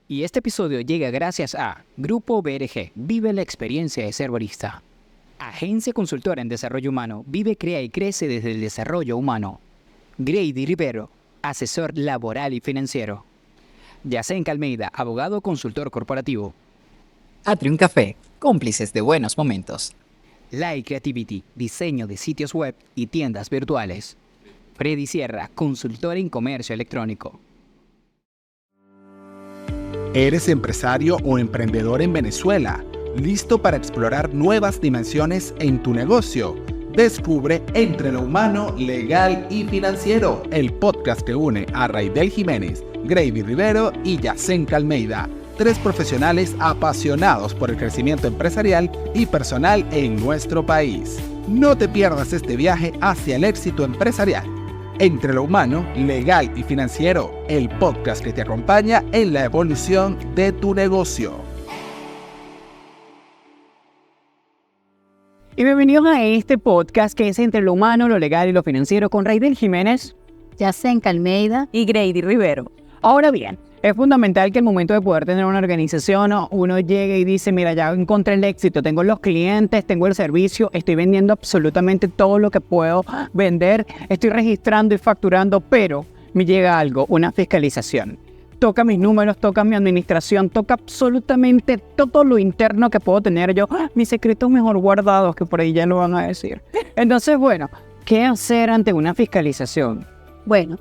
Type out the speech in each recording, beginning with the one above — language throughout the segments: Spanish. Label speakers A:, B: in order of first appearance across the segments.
A: Y este episodio llega gracias a Grupo BRG, vive la experiencia de ser barista. Agencia consultora en desarrollo humano, vive, crea y crece desde el desarrollo humano. Grady Rivero, asesor laboral y financiero. Yacenka Almeida, abogado consultor corporativo.
B: Atrium Café, cómplices de buenos momentos.
A: Light Creativity, diseño de sitios web y tiendas virtuales. Freddy Sierra, consultor en comercio electrónico.
C: ¿Eres empresario o emprendedor en Venezuela? ¿Listo para explorar nuevas dimensiones en tu negocio? Descubre Entre lo Humano, Legal y Financiero, el podcast que une a Raidel Jiménez, Grady Rivero y Yacenka Almeida, 3 profesionales apasionados por el crecimiento empresarial y personal en nuestro país. No te pierdas este viaje hacia el éxito empresarial. Entre lo Humano, Legal y Financiero, el podcast que te acompaña en la evolución de tu negocio.
A: Y bienvenidos a este podcast que es Entre lo Humano, lo Legal y lo Financiero con Raidel Jiménez,
D: Yacenka Almeida
E: y Grady Rivero.
A: Ahora bien, es fundamental que al momento de poder tener una organización, uno llegue y dice, mira, ya encontré el éxito, tengo los clientes, tengo el servicio, estoy vendiendo absolutamente todo lo que puedo vender, estoy registrando y facturando, pero me llega algo, una fiscalización. Toca mis números, toca mi administración, toca absolutamente todo lo interno que puedo tener yo, mis secretos mejor guardados, que por ahí ya lo van a decir. Entonces, bueno, ¿qué hacer ante una fiscalización?
D: Bueno,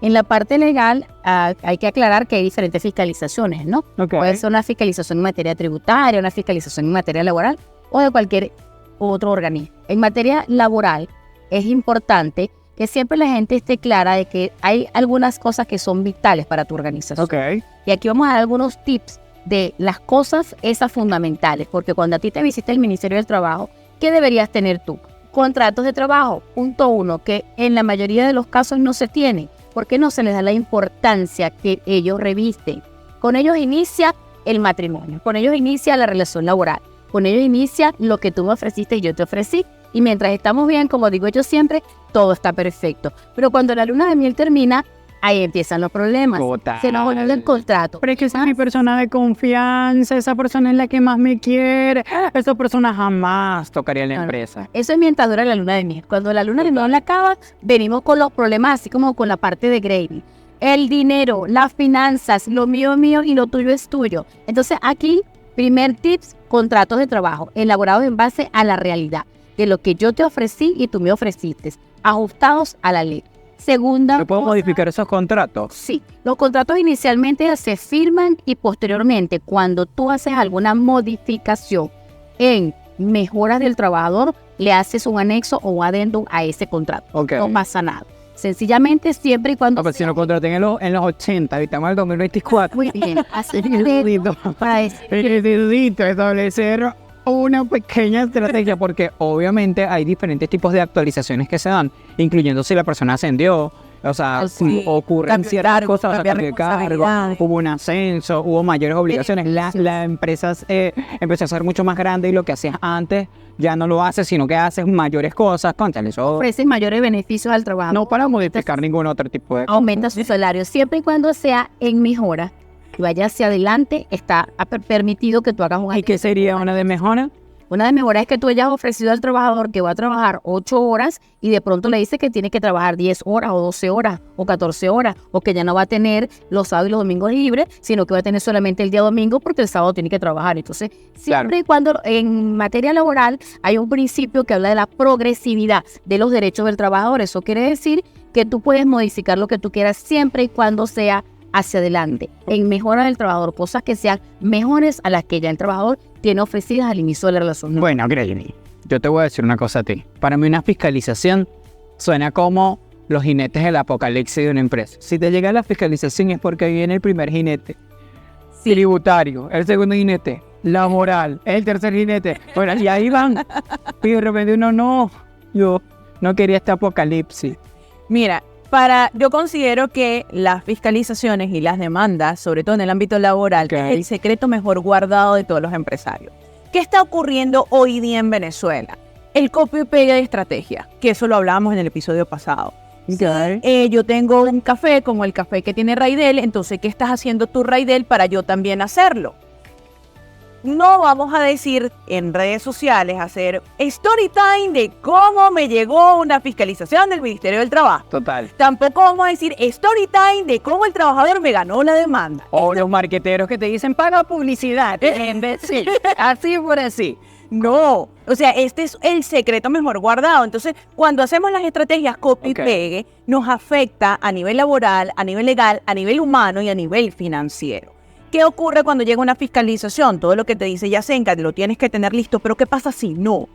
D: en la parte legal hay que aclarar que hay diferentes fiscalizaciones, ¿no?
A: Okay.
D: Puede ser una fiscalización en materia tributaria, una fiscalización en materia laboral o de cualquier otro organismo. En materia laboral es importante que siempre la gente esté clara de que hay algunas cosas que son vitales para tu organización.
A: Okay.
D: Y aquí vamos a dar algunos tips de las cosas esas fundamentales, porque cuando a ti te visita el Ministerio del Trabajo, ¿qué deberías tener tú? Contratos de trabajo, punto 1, que en la mayoría de los casos no se tienen. ¿Por qué no se les da la importancia que ellos revisten? Con ellos inicia el matrimonio, con ellos inicia la relación laboral, con ellos inicia lo que tú me ofreciste y yo te ofrecí. Y mientras estamos bien, como digo yo siempre, todo está perfecto. Pero cuando la luna de miel termina, ahí empiezan los problemas.
A: Total.
D: Se nos vuelve el contrato.
A: Pero es que esa es mi persona de confianza, esa persona es la que más me quiere, esa persona jamás tocaría la empresa.
D: Eso es mientras dura la luna de miel. Cuando la luna de miel acaba, venimos con los problemas, así como con la parte de Grady. El dinero, las finanzas, lo mío es mío y lo tuyo es tuyo. Entonces aquí, primer tips, contratos de trabajo, elaborados en base a la realidad, de lo que yo te ofrecí y tú me ofreciste, ajustados a la ley. Segunda,
A: ¿me puedo modificar esos contratos?
D: Sí, los contratos inicialmente se firman y posteriormente cuando tú haces alguna modificación en mejoras del trabajador, le haces un anexo o un adendum a ese contrato.
A: Okay.
D: No pasa nada. Sencillamente siempre y cuando...
A: No, pero si lo contraté en los 80, ahorita estamos en el 2024.
D: Muy bien, así
A: Necesito
D: para decir
A: establecer una pequeña estrategia porque obviamente hay diferentes tipos de actualizaciones que se dan, incluyendo si la persona ascendió, o sea,
E: Sí,
A: ocurren ciertas cosas,
E: cambiar
A: cambio de cargo,
E: responsabilidades.
A: hubo un ascenso, hubo mayores obligaciones, la empresa empezó a ser mucho más grande y lo que hacías antes ya no lo haces, sino que haces mayores cosas, cónchale, eso
D: ofreces mayores beneficios al trabajador.
A: no para modificar ningún otro tipo de...
D: Aumenta su salario, siempre y cuando sea en mejora, que vaya hacia adelante, está permitido que tú hagas un...
A: ¿Y qué sería una de mejora?
D: Una de mejoras es que tú hayas ofrecido al trabajador que va a trabajar 8 horas y de pronto le dices que tiene que trabajar 10 horas o 12 horas o 14 horas o que ya no va a tener los sábados y los domingos libres, sino que va a tener solamente el día domingo porque el sábado tiene que trabajar. Entonces, siempre y cuando en materia laboral hay un principio que habla de la progresividad de los derechos del trabajador. Eso quiere decir que tú puedes modificar lo que tú quieras siempre y cuando sea hacia adelante, en mejora del trabajador, cosas que sean mejores a las que ya el trabajador tiene ofrecidas al inicio de la relación.
A: Bueno, Grady, yo te voy a decir una cosa a ti. Para mí una fiscalización suena como los jinetes del apocalipsis de una empresa. Si te llega la fiscalización es porque viene el primer jinete tributario, el segundo jinete laboral, el tercer jinete. Bueno, y ahí van. Y de repente uno yo no quería este apocalipsis.
E: Mira, yo considero que las fiscalizaciones y las demandas, sobre todo en el ámbito laboral, es el secreto mejor guardado de todos los empresarios. ¿Qué está ocurriendo hoy día en Venezuela? El copio y pega de estrategia, que eso lo hablábamos en el episodio pasado. Yo tengo un café como el café que tiene Raidel, entonces, ¿qué estás haciendo tú, Raidel, para yo también hacerlo? No vamos a decir en redes sociales, hacer story time de cómo me llegó una fiscalización del Ministerio del Trabajo.
A: Total.
E: Tampoco vamos a decir story time de cómo el trabajador me ganó la demanda.
A: O los marqueteros que te dicen, paga publicidad. En vez de así por así.
E: No, o sea, este es el secreto mejor guardado. Entonces, cuando hacemos las estrategias copy y pegue, nos afecta a nivel laboral, a nivel legal, a nivel humano y a nivel financiero. ¿Qué ocurre cuando llega una fiscalización? Todo lo que te dice Yacenka, lo tienes que tener listo, pero ¿qué pasa si no?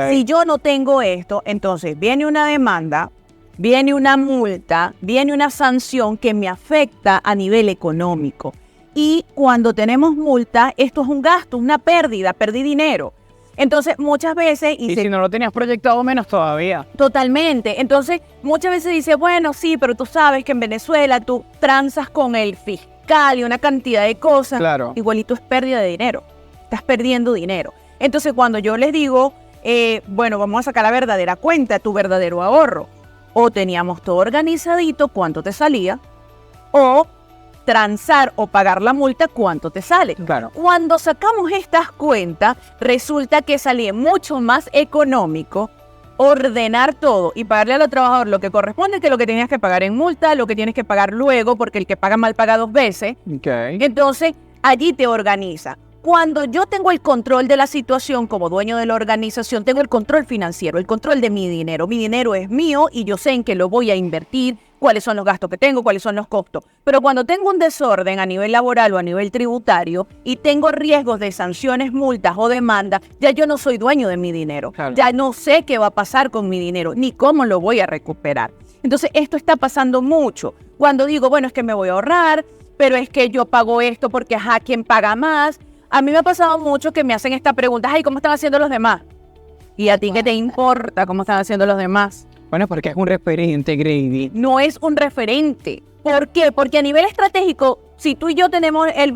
E: Si yo no tengo esto, entonces viene una demanda, viene una multa, viene una sanción que me afecta a nivel económico. Y cuando tenemos multa, esto es un gasto, una pérdida, perdí dinero. Entonces, muchas veces...
A: Y si no lo tenías proyectado, menos todavía.
E: Totalmente. Entonces, muchas veces dice, bueno, sí, pero tú sabes que en Venezuela tú transas con el fiscal y una cantidad de cosas.
A: Claro.
E: Igualito es pérdida de dinero. Estás perdiendo dinero. Entonces, cuando yo les digo, bueno, vamos a sacar la verdadera cuenta, tu verdadero ahorro. O teníamos todo organizadito, cuánto te salía, o transar o pagar la multa, cuánto te sale.
A: Claro.
E: Cuando sacamos estas cuentas, resulta que salía mucho más económico ordenar todo y pagarle al trabajador lo que corresponde que lo que tenías que pagar en multa, lo que tienes que pagar luego, porque el que paga mal paga 2 veces. Entonces, allí te organiza. Cuando yo tengo el control de la situación como dueño de la organización, tengo el control financiero, el control de mi dinero. Mi dinero es mío y yo sé en qué lo voy a invertir, cuáles son los gastos que tengo, cuáles son los costos. Pero cuando tengo un desorden a nivel laboral o a nivel tributario y tengo riesgos de sanciones, multas o demandas, ya yo no soy dueño de mi dinero.
A: Claro.
E: Ya no sé qué va a pasar con mi dinero, ni cómo lo voy a recuperar. Entonces, esto está pasando mucho. Cuando digo, bueno, es que me voy a ahorrar, pero es que yo pago esto porque, ajá, ¿quién paga más? A mí me ha pasado mucho que me hacen esta pregunta, ay, ¿cómo están haciendo los demás? ¿Y a ti qué te importa cómo están haciendo los demás?
A: Bueno, porque es un referente, Grady.
E: No es un referente. ¿Por qué? Porque a nivel estratégico, si tú y yo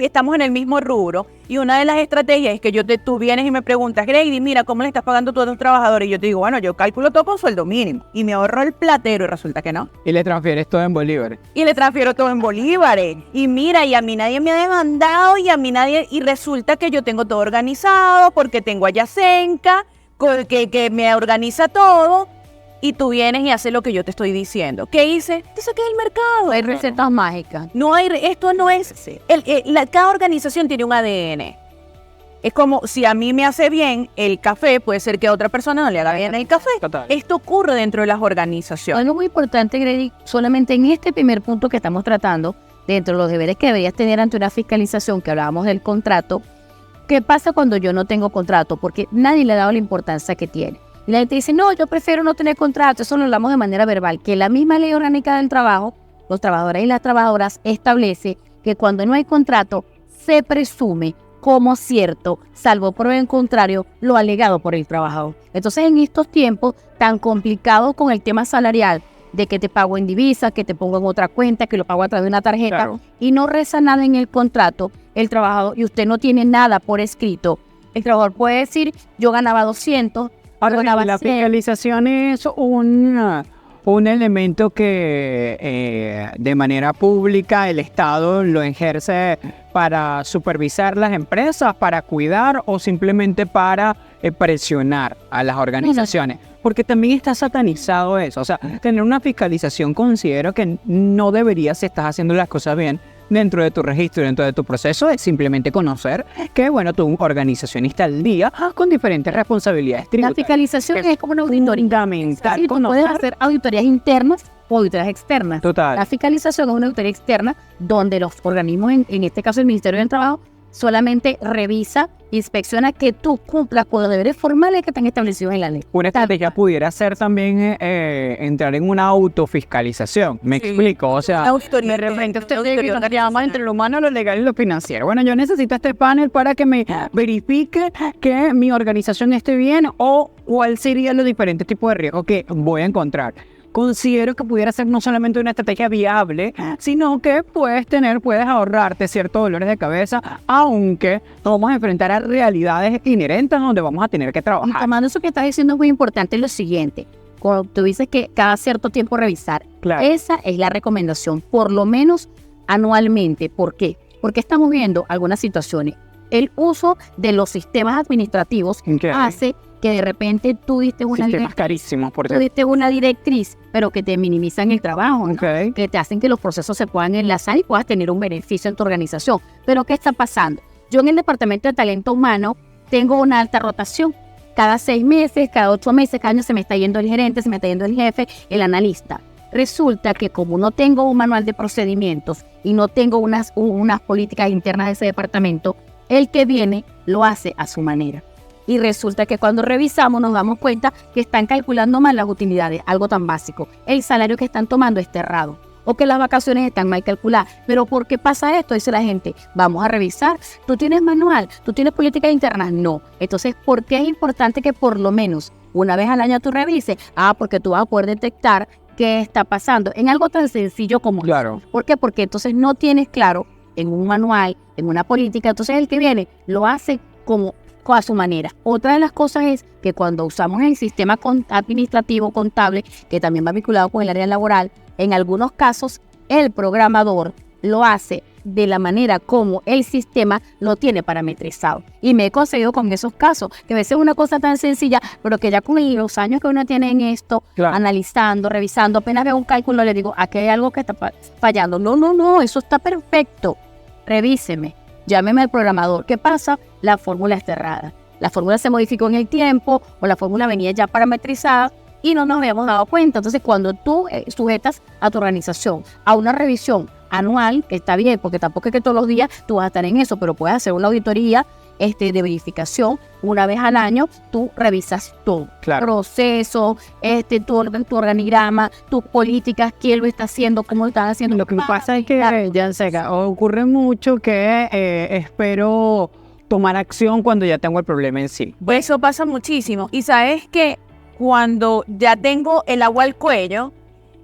E: estamos en el mismo rubro, y una de las estrategias es que tú vienes y me preguntas, Grady, mira, ¿cómo le estás pagando tú a tus trabajadores? Y yo te digo, bueno, yo calculo todo con sueldo mínimo. Y me ahorro el platero y resulta que no.
A: Y le transfieres todo en bolívares.
E: Y le transfiero todo en bolívares. Y mira, y a mí nadie me ha demandado, y resulta que yo tengo todo organizado, porque tengo a Yacenka, que me organiza todo. Y tú vienes y haces lo que yo te estoy diciendo. ¿Qué hice? Te saqué del mercado.
D: Hay recetas mágicas.
E: No hay, esto no es... cada organización tiene un ADN. Es como si a mí me hace bien el café, puede ser que a otra persona no le haga bien el café.
A: Total.
E: Esto ocurre dentro de las organizaciones.
D: Algo muy importante, Grady, solamente en este primer punto que estamos tratando, dentro de los deberes que deberías tener ante una fiscalización, que hablábamos del contrato, ¿qué pasa cuando yo no tengo contrato? Porque nadie le ha dado la importancia que tiene. Y la gente dice, no, yo prefiero no tener contrato, eso lo hablamos de manera verbal, que la misma ley orgánica del trabajo, los trabajadores y las trabajadoras establece que cuando no hay contrato, se presume como cierto, salvo por el contrario, lo alegado por el trabajador. Entonces, en estos tiempos tan complicados con el tema salarial, de que te pago en divisa, que te pongo en otra cuenta, que lo pago a través de una tarjeta,
A: Claro.
D: y no reza nada en el contrato, el trabajador, y usted no tiene nada por escrito, el trabajador puede decir, yo ganaba 200,
A: Ahora,
D: ganaba
A: la
D: 100.
A: fiscalización es un elemento que de manera pública el Estado lo ejerce para supervisar las empresas, para cuidar o simplemente para presionar a las organizaciones. Porque también está satanizado eso. O sea, tener una fiscalización considero que no debería, si estás haciendo las cosas bien, dentro de tu registro, dentro de tu proceso, es simplemente conocer que, bueno, tu organización está al día con diferentes responsabilidades
D: La
A: tributarias.
D: fiscalización es como una auditoría.
A: Fundamental.
D: Sí, tú puedes hacer auditorías internas o auditorías externas.
A: Total.
D: La fiscalización es una auditoría externa donde los organismos, en este caso el Ministerio del Trabajo, solamente revisa, inspecciona que tú cumplas con los deberes formales que están establecidos en la ley.
A: Una estrategia pudiera ser también entrar en una autofiscalización. ¿Me explico? O sea, de repente usted llama entre lo humano, lo legal y lo financiero. Bueno, yo necesito este panel para que me verifique que mi organización esté bien o cuál sería los diferentes tipos de riesgos que voy a encontrar. Considero que pudiera ser no solamente una estrategia viable, sino que puedes ahorrarte ciertos dolores de cabeza, aunque nos vamos a enfrentar a realidades inherentes donde vamos a tener que
D: Y
A: trabajar.
D: tomando eso que estás diciendo es muy importante, es lo siguiente. Cuando tú dices que cada cierto tiempo revisar,
A: Claro.
D: esa es la recomendación, por lo menos anualmente. ¿Por qué? Porque estamos viendo algunas situaciones. El uso de los sistemas administrativos
A: Ok.
D: hace que de repente tú diste una
A: Sistemas carísimos, por
D: tú
A: cierto.
D: diste una directriz, pero que te minimizan el trabajo, ¿no?
A: Ok.
D: Que te hacen que los procesos se puedan enlazar y puedas tener un beneficio en tu organización. Pero ¿qué está pasando? Yo en el Departamento de Talento Humano tengo una alta rotación. Cada 6 meses, cada 8 meses, cada año se me está yendo el gerente, se me está yendo el jefe, el analista. Resulta que como no tengo un manual de procedimientos y no tengo unas políticas internas de ese departamento, el que viene lo hace a su manera. Y resulta que cuando revisamos nos damos cuenta que están calculando mal las utilidades, algo tan básico. El salario que están tomando está errado o que las vacaciones están mal calculadas. ¿Pero por qué pasa esto? Dice la gente, vamos a revisar. ¿Tú tienes manual? ¿Tú tienes políticas internas? No. Entonces, ¿por qué es importante que por lo menos una vez al año tú revises? Porque tú vas a poder detectar qué está pasando en algo tan sencillo como
A: Claro.
D: ¿Por qué? Porque entonces no tienes claro en un manual, en una política, entonces el que viene lo hace como a su manera. Otra de las cosas es que cuando usamos el sistema administrativo contable, que también va vinculado con el área laboral, en algunos casos el programador lo hace de la manera como el sistema lo tiene parametrizado. Y me he conseguido con esos casos, que a veces es una cosa tan sencilla, pero que ya con los años que uno tiene en esto,
A: Claro.
D: analizando, revisando, apenas veo un cálculo, le digo, aquí hay algo que está fallando. No, eso está perfecto. Revíseme, llámeme al programador. ¿Qué pasa? La fórmula está errada. La fórmula se modificó en el tiempo o la fórmula venía ya parametrizada y no nos habíamos dado cuenta. Entonces, cuando tú sujetas a tu organización a una revisión anual, que está bien, porque tampoco es que todos los días tú vas a estar en eso, pero puedes hacer una auditoría de verificación una vez al año, tú revisas todo.
A: Claro.
D: Proceso, tu organigrama, tus políticas, quién lo está haciendo, cómo lo están haciendo.
A: Lo que pasa es que, Yanseca, ocurre mucho que espero tomar acción cuando ya tengo el problema en sí.
E: Pues eso pasa muchísimo. Y sabes que cuando ya tengo el agua al cuello,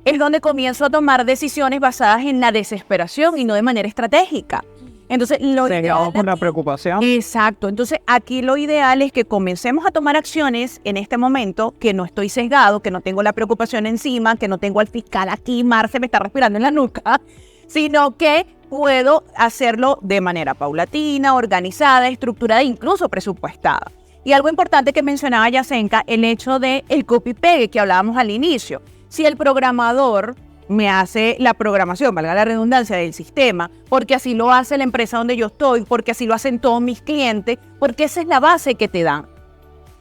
E: es donde comienzo a tomar decisiones basadas en la desesperación y no de manera estratégica. Entonces,
A: Cegado por la preocupación.
E: Exacto. Entonces, aquí lo ideal es que comencemos a tomar acciones en este momento, que no estoy sesgado, que no tengo la preocupación encima, que no tengo al fiscal aquí, Marce me está respirando en la nuca, sino que puedo hacerlo de manera paulatina, organizada, estructurada, incluso presupuestada. Y algo importante que mencionaba Yasenka, el hecho del copy-pegue que hablábamos al inicio. Si el programador me hace la programación, valga la redundancia, del sistema, porque así lo hace la empresa donde yo estoy, porque así lo hacen todos mis clientes, porque esa es la base que te dan.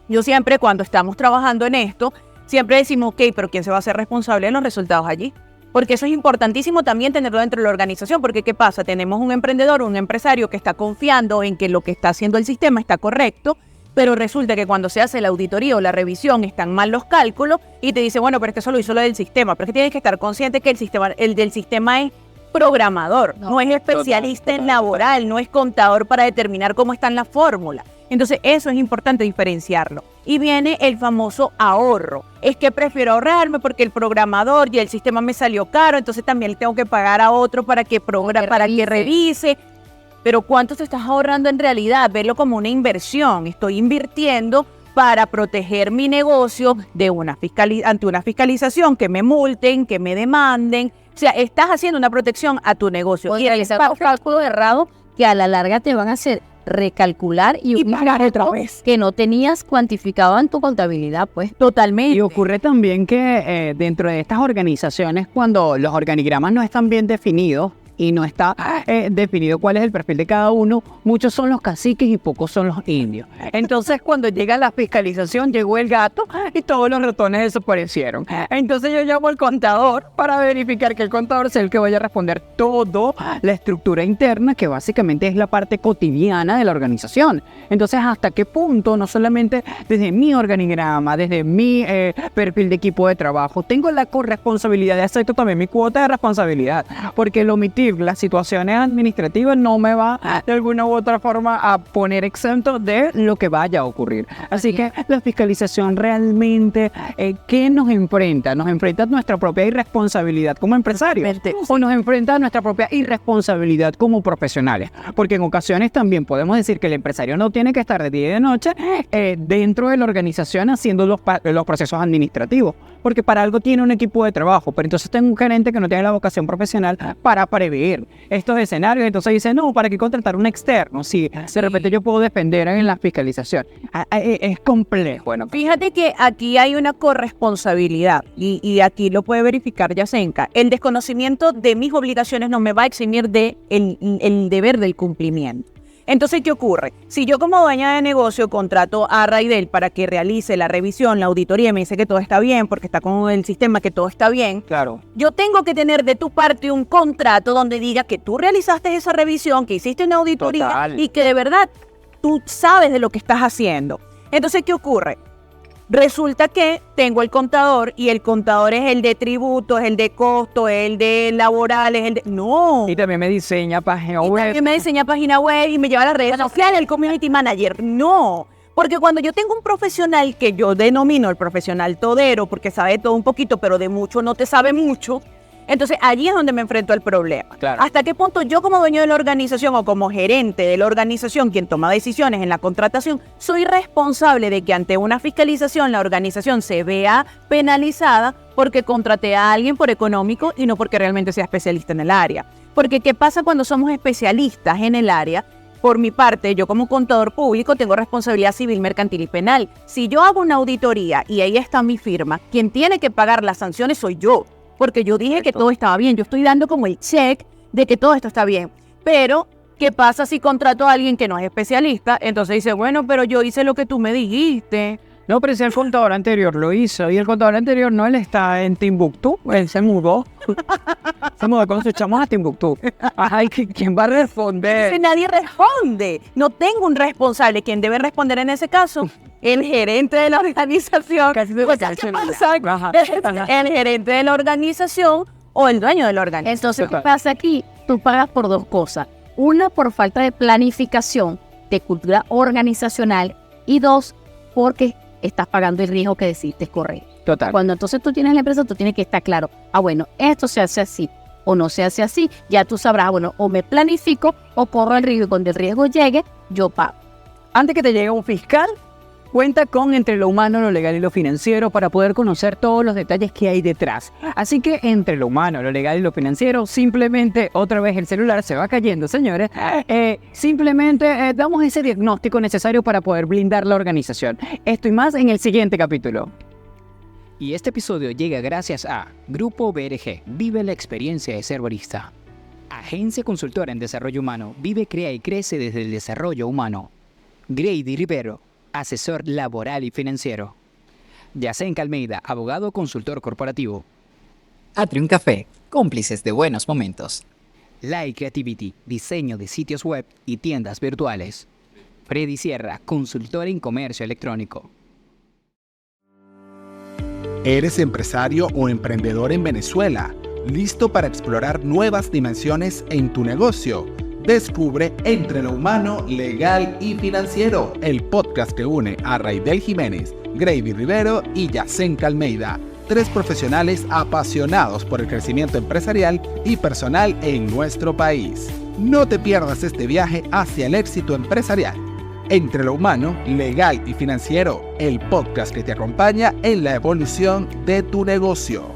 E: Yo siempre, cuando estamos trabajando en esto, siempre decimos, ok, pero ¿quién se va a hacer responsable de los resultados allí? Porque eso es importantísimo también tenerlo dentro de la organización, porque ¿qué pasa? Tenemos un emprendedor, un empresario que está confiando en que lo que está haciendo el sistema está correcto, pero resulta que cuando se hace la auditoría o la revisión están mal los cálculos y te dice, bueno, pero es que eso lo hizo lo del sistema. Pero es que tienes que estar consciente que el del sistema es programador, no es especialista en laboral, no es contador para determinar cómo están las fórmulas. Entonces eso es importante diferenciarlo. Y viene el famoso ahorro. Es que prefiero ahorrarme porque el programador y el sistema me salió caro, entonces también le tengo que pagar a otro para que revise. Pero ¿cuánto te estás ahorrando en realidad? Verlo como una inversión. Estoy invirtiendo para proteger mi negocio de ante una fiscalización, que me multen, que me demanden. O sea, estás haciendo una protección a tu negocio.
D: Y realizar un cálculo errado que a la larga te van a hacer recalcular y
E: pagar otra vez.
D: Que no tenías cuantificado en tu contabilidad, pues.
E: Totalmente.
A: Y ocurre también que dentro de estas organizaciones, cuando los organigramas no están bien definidos y no está definido cuál es el perfil de cada uno, muchos son los caciques y pocos son los indios. Entonces, cuando llega la fiscalización, llegó el gato y todos los ratones desaparecieron. Entonces yo llamo al contador para verificar que el contador sea el que vaya a responder todo la estructura interna, que básicamente es la parte cotidiana de la organización. Entonces, ¿hasta qué punto, no solamente desde mi organigrama, desde mi perfil de equipo de trabajo, tengo la corresponsabilidad de aceptar también mi cuota de responsabilidad? Porque el omitir ocurrir las situaciones administrativas no me va de alguna u otra forma a poner exento de lo que vaya a ocurrir. Así que la fiscalización realmente, ¿qué nos enfrenta? Nos enfrenta a nuestra propia irresponsabilidad como empresarios o nos enfrenta a nuestra propia irresponsabilidad como profesionales. Porque en ocasiones también podemos decir que el empresario no tiene que estar de día y de noche dentro de la organización haciendo los procesos administrativos, porque para algo tiene un equipo de trabajo, pero entonces tengo un gerente que no tiene la vocación profesional para prever estos escenarios, entonces dice, no, ¿para qué contratar un externo? Si de repente yo puedo defender en la fiscalización. Es complejo. Bueno,
E: fíjate que aquí hay una corresponsabilidad y aquí lo puede verificar Yasenka. El desconocimiento de mis obligaciones no me va a eximir de el deber del cumplimiento. Entonces, ¿qué ocurre? Si yo como dueña de negocio contrato a Raidel para que realice la revisión, la auditoría y me dice que todo está bien, porque está con el sistema que todo está bien,
A: claro,
E: yo tengo que tener de tu parte un contrato donde diga que tú realizaste esa revisión, que hiciste una auditoría
A: total,
E: y que de verdad tú sabes de lo que estás haciendo. Entonces, ¿qué ocurre? Resulta que tengo el contador y el contador es el de tributos, el de costos, el de laborales, el de... ¡No!
A: Y también me diseña página web.
E: También me diseña página web y me lleva a las redes sociales, el community manager. ¡No! Porque cuando yo tengo un profesional que yo denomino el profesional todero, porque sabe todo un poquito, pero de mucho no te sabe mucho, entonces allí es donde me enfrento al problema.
A: Claro.
E: ¿Hasta qué punto yo como dueño de la organización o como gerente de la organización, quien toma decisiones en la contratación, soy responsable de que ante una fiscalización la organización se vea penalizada porque contraté a alguien por económico y no porque realmente sea especialista en el área? Porque ¿qué pasa cuando somos especialistas en el área? Por mi parte, yo como contador público tengo responsabilidad civil, mercantil y penal. Si yo hago una auditoría y ahí está mi firma, quien tiene que pagar las sanciones soy yo. Porque yo dije que todo estaba bien. Yo estoy dando como el check de que todo esto está bien. Pero, ¿qué pasa si contrato a alguien que no es especialista? Entonces dice, bueno, pero yo hice lo que tú me dijiste.
A: No, pero si el contador anterior lo hizo, y el contador anterior no, él está en Timbuktu, él se mudó. Cuando nos echamos a Timbuktu. Ajá, ¿y quién va a responder?
E: Dice, nadie responde. No tengo un responsable. ¿Quién debe responder en ese caso? El gerente de la organización. Pues, ¿qué pasa? El gerente de la organización o el dueño de la organización.
D: Entonces, ¿qué pasa aquí? Tú pagas por dos cosas. Una, por falta de planificación, de cultura organizacional. Y dos, porque estás pagando el riesgo que decidiste correr.
A: Total.
D: Cuando entonces tú tienes la empresa, tú tienes que estar claro. Bueno, esto se hace así o no se hace así. Ya tú sabrás, bueno, o me planifico o corro el riesgo y cuando el riesgo llegue, yo pago.
A: Antes que te llegue un fiscal, cuenta con Entre lo Humano, lo Legal y lo Financiero para poder conocer todos los detalles que hay detrás. Así que entre lo humano, lo legal y lo financiero, simplemente otra vez el celular se va cayendo, señores. Simplemente damos ese diagnóstico necesario para poder blindar la organización. Esto y más en el siguiente capítulo.
B: Y este episodio llega gracias a Grupo BRG, vive la experiencia de ser barista. Agencia consultora en desarrollo humano, vive, crea y crece desde el desarrollo humano. Grady Rivero, asesor laboral y financiero. Yasenka Almeida, abogado consultor corporativo. Atrium Café, cómplices de buenos momentos. Light Creativity, diseño de sitios web y tiendas virtuales. Freddy Sierra, consultor en comercio electrónico.
C: ¿Eres empresario o emprendedor en Venezuela? ¿Listo para explorar nuevas dimensiones en tu negocio? Descubre Entre lo Humano, Legal y Financiero, el podcast que une a Raidel Jiménez, Grady Rivero y Yasenka Almeida, 3 profesionales apasionados por el crecimiento empresarial y personal en nuestro país. No te pierdas este viaje hacia el éxito empresarial. Entre lo Humano, Legal y Financiero, el podcast que te acompaña en la evolución de tu negocio.